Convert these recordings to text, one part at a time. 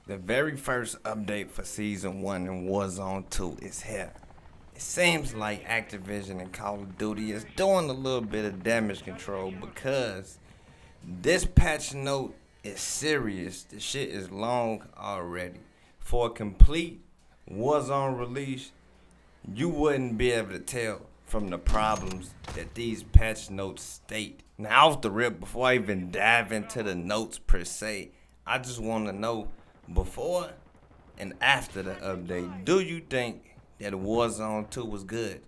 The very first update for Season 1 in Warzone 2 is here. It seems like Activision and Call of Duty is doing a little bit of damage control because this patch note is serious. The shit is long already. For a complete Warzone release, you wouldn't be able to tell from the problems that these patch notes state. Now, off the rip, before I even dive into the notes per se, I just want to know before and after the update, do you think that Warzone 2 was good?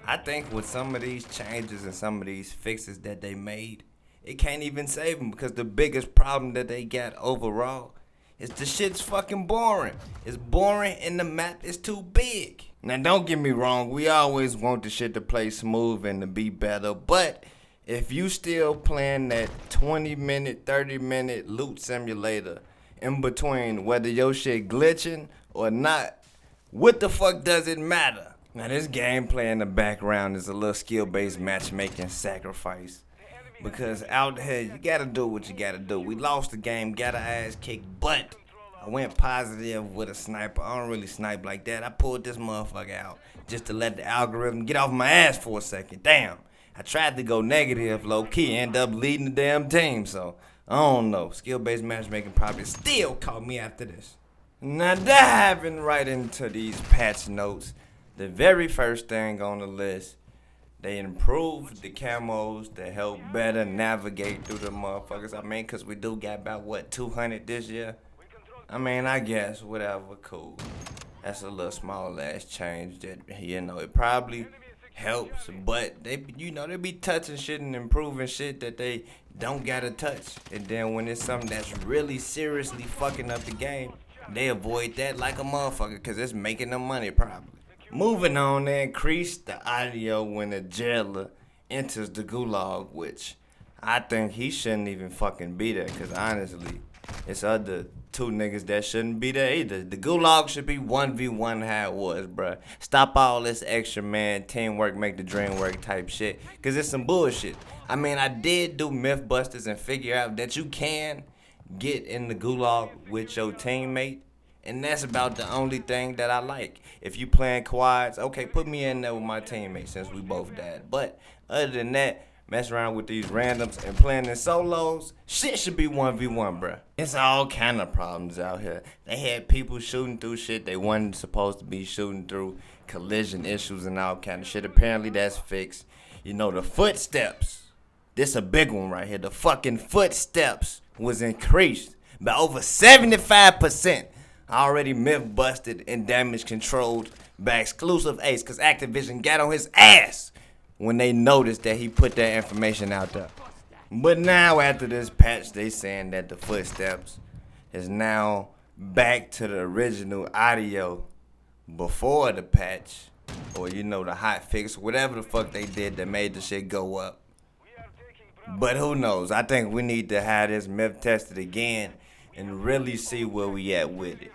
I think with some of these changes and some of these fixes that they made, it can't even save them because the biggest problem that they got overall is the shit's fucking boring. It's boring and the map is too big. Now don't get me wrong, we always want the shit to play smooth and to be better, but if you still playing that 20-minute, 30-minute loot simulator in between whether your shit glitching or not, what the fuck does it matter? Now this gameplay in the background is a little skill-based matchmaking sacrifice. Because out here, you gotta do what you gotta do. We lost the game, got our ass kicked, but I went positive with a sniper. I don't really snipe like that. I pulled this motherfucker out just to let the algorithm get off my ass for a second. Damn. I tried to go negative, low-key, end up leading the damn team, so I don't know. Skill-based matchmaking probably still caught me after this. Now diving right into these patch notes, the very first thing on the list, they improved the camos to help better navigate through the motherfuckers. I mean, cause we do got about, what, 200 this year? I mean, I guess, whatever, cool. That's a little small ass change that, it probably helps. But they be touching shit and improving shit that they don't gotta touch. And then when it's something that's really seriously fucking up the game, they avoid that like a motherfucker cause it's making them money probably. Moving on, they increased the audio when a jailer enters the gulag, which I think he shouldn't even fucking be there, because honestly, it's other two niggas that shouldn't be there either. The gulag should be 1v1 how it was, bruh. Stop all this extra, man, teamwork make the dream work type shit, because it's some bullshit. I mean, I did do Mythbusters and figure out that you can get in the gulag with your teammate. And that's about the only thing that I like. If you playing quads, okay, put me in there with my teammates since we both died. But other than that, mess around with these randoms and playing in solos, shit should be 1v1, bruh. It's all kind of problems out here. They had people shooting through shit they wasn't supposed to be shooting through, collision issues and all kind of shit. Apparently that's fixed. The footsteps. This a big one right here. The fucking footsteps was increased by over 75%. Already myth busted and damage controlled by exclusive Ace, because Activision got on his ass when they noticed that he put that information out there. But now after this patch, they saying that the footsteps is now back to the original audio before the patch, or the hot fix, whatever the fuck they did that made the shit go up. But who knows? I think we need to have this myth tested again and really see where we at with it.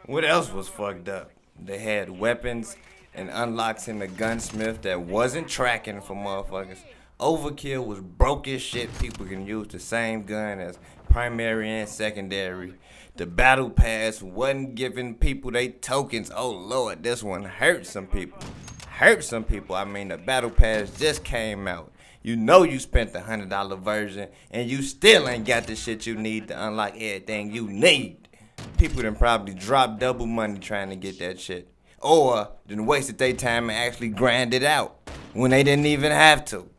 What else was fucked up? They had weapons and unlocks in the gunsmith that wasn't tracking for motherfuckers. Overkill was broke as shit. People can use the same gun as primary and secondary. The battle pass wasn't giving people they tokens. Oh lord, this one hurt some people. I mean, the battle pass just came out. You spent the $100 version and you still ain't got the shit you need to unlock everything you need. People done probably dropped double money trying to get that shit. Or done wasted their time and actually grind it out when they didn't even have to.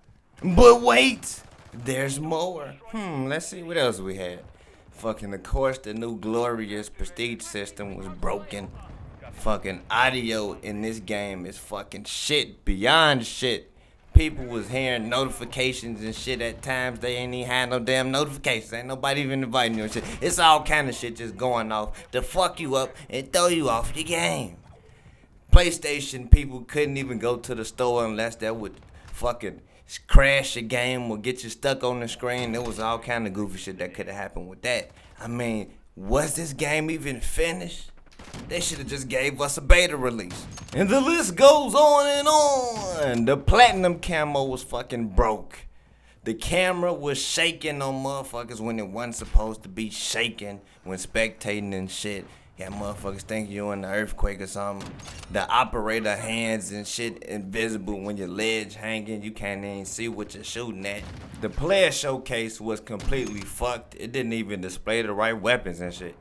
But wait, there's more. Let's see what else we had. Fucking, of course, the new glorious prestige system was broken. Fucking audio in this game is fucking shit, beyond shit. People was hearing notifications and shit at times. They ain't even had no damn notifications. Ain't nobody even inviting you and shit. It's all kind of shit just going off to fuck you up and throw you off your game. PlayStation people couldn't even go to the store unless that would fucking crash your game or get you stuck on the screen. There was all kind of goofy shit that could have happened with that. I mean, was this game even finished? They should have just gave us a beta release. And the list goes on and on. The platinum camo was fucking broke. The camera was shaking on motherfuckers when it wasn't supposed to be shaking when spectating and shit. Got motherfuckers think you in the earthquake or something. The operator hands and shit invisible when your legs hanging. You can't even see what you're shooting at. The player showcase was completely fucked. It didn't even display the right weapons and shit.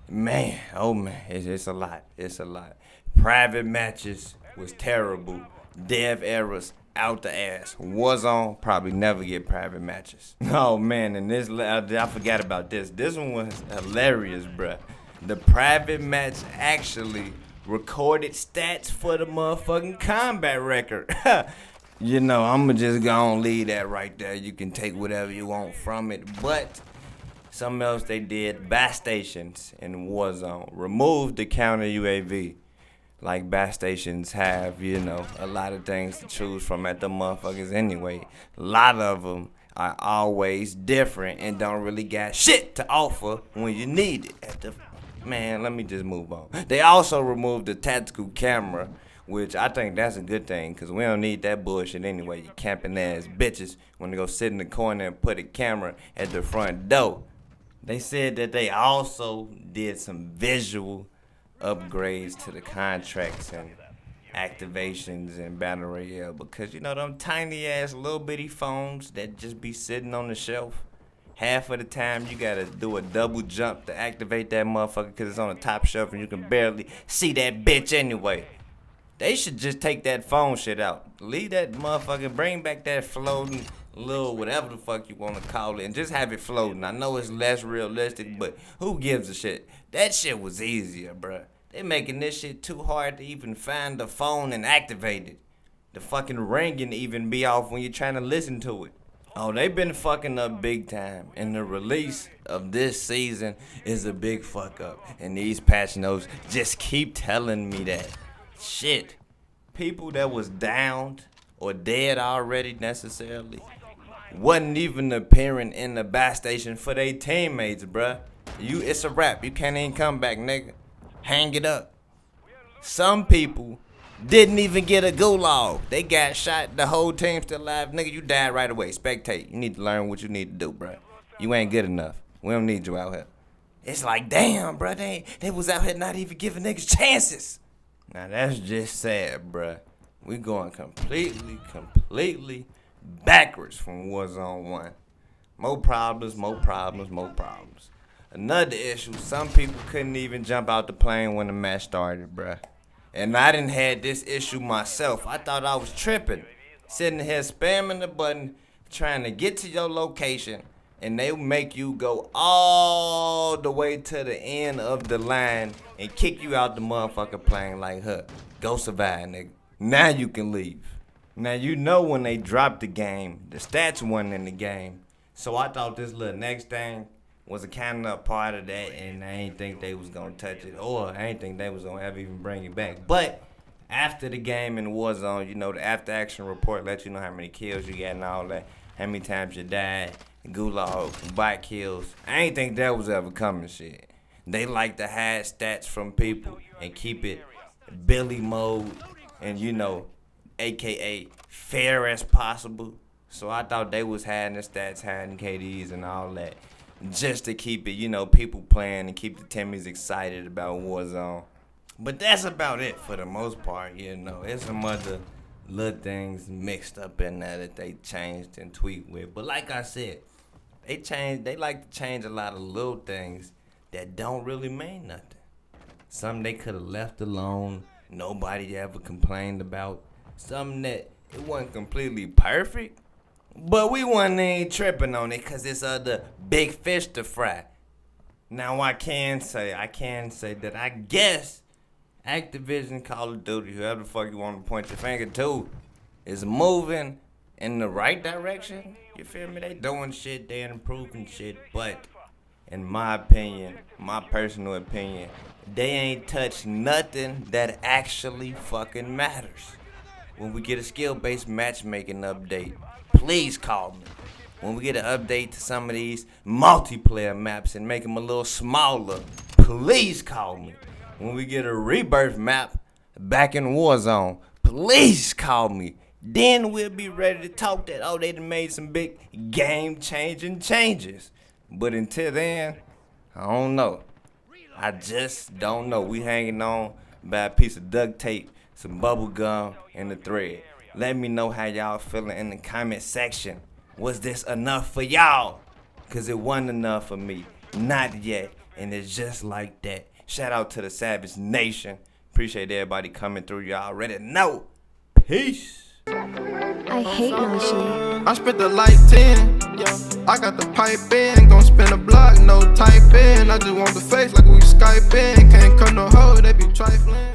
Man, oh man, it's a lot. It's a lot. Private matches was terrible. Dev errors out the ass. Warzone probably never get private matches. Oh man, and this I forgot about this. This one was hilarious, bruh. The private match actually recorded stats for the motherfucking combat record. You know, I'ma just gonna leave that right there. You can take whatever you want from it, but something else they did, BAS stations in Warzone removed the counter UAV. Like BAS stations have, you know, a lot of things to choose from at the motherfuckers anyway. A lot of them are always different and don't really got shit to offer when you need it. Man, let me just move on. They also removed the tactical camera, which I think that's a good thing, because we don't need that bullshit anyway. You camping ass bitches want to go sit in the corner and put a camera at the front door. They said that they also did some visual upgrades to the contracts and activations and Battle Royale, because you know them tiny ass little bitty phones that just be sitting on the shelf. Half of the time you gotta do a double jump to activate that motherfucker because it's on the top shelf and you can barely see that bitch anyway. They should just take that phone shit out. Leave that motherfucker, bring back that floating little whatever the fuck you want to call it and just have it floating. I know it's less realistic, but who gives a shit? That shit was easier, bruh. They making this shit too hard to even find the phone and activate it. The fucking ringing even be off when you're trying to listen to it. Oh, they been fucking up big time, and the release of this season is a big fuck up. And these patch notes just keep telling me that. Shit. People that was downed or dead already necessarily wasn't even appearing in the BAS station for their teammates, bruh. It's a wrap. You can't even come back, nigga. Hang it up. Some people didn't even get a gulag. They got shot. The whole team still alive. Nigga, you died right away. Spectate. You need to learn what you need to do, bruh. You ain't good enough. We don't need you out here. It's like, damn, bruh. They was out here not even giving niggas chances. Now, that's just sad, bruh. We going completely backwards from Warzone 1. More problems. Another issue, some people couldn't even jump out the plane when the match started, bruh. And I done had this issue myself. I thought I was tripping. Sitting here spamming the button, trying to get to your location, and they make you go all the way to the end of the line and kick you out the motherfucking plane like, huh, go survive, nigga. Now you can leave. Now you know when they dropped the game, the stats wasn't in the game. So I thought this little next thing was a kind of part of that, and I ain't think they was gonna touch it, or I ain't think they was gonna ever even bring it back. But after the game in Warzone, you know, the after action report lets you know how many kills you got and all that, how many times you died, gulag, bot kills. I ain't think that was ever coming, shit. They like to hide stats from people and keep it Billy mode and, you know, AKA fair as possible. So I thought they was hiding the stats, hiding KDs and all that, just to keep it, you know, people playing and keep the Timmies excited about Warzone. But that's about it for the most part, you know. There's some other little things mixed up in there that they changed and tweaked with. But like I said, they like to change a lot of little things that don't really mean nothing. Something they could have left alone, nobody ever complained about. Something that it wasn't completely perfect, but we wasn't even tripping on it because it's other big fish to fry. Now I can say that I guess Activision, Call of Duty, whoever the fuck you want to point your finger to, is moving in the right direction. You feel me? They doing shit, they improving shit, but in my opinion, my personal opinion, they ain't touched nothing that actually fucking matters. When we get a skill-based matchmaking update, please call me. When we get an update to some of these multiplayer maps and make them a little smaller, please call me. When we get a rebirth map back in Warzone, please call me. Then we'll be ready to talk that, oh, they done made some big game-changing changes. But until then, I don't know. I just don't know. We hanging on by a piece of duct tape, some bubble gum, and a thread. Let me know how y'all feeling in the comment section. Was this enough for y'all? Cause it wasn't enough for me. Not yet. And it's just like that. Shout out to the Savage Nation. Appreciate everybody coming through. Y'all already know. Peace. I hate Nashi. I spent the light 10, yeah. I got the pipe in, gon' spin a block, no type in. I just want the face like we Skype in. Can't cut no hoe, they be trifling.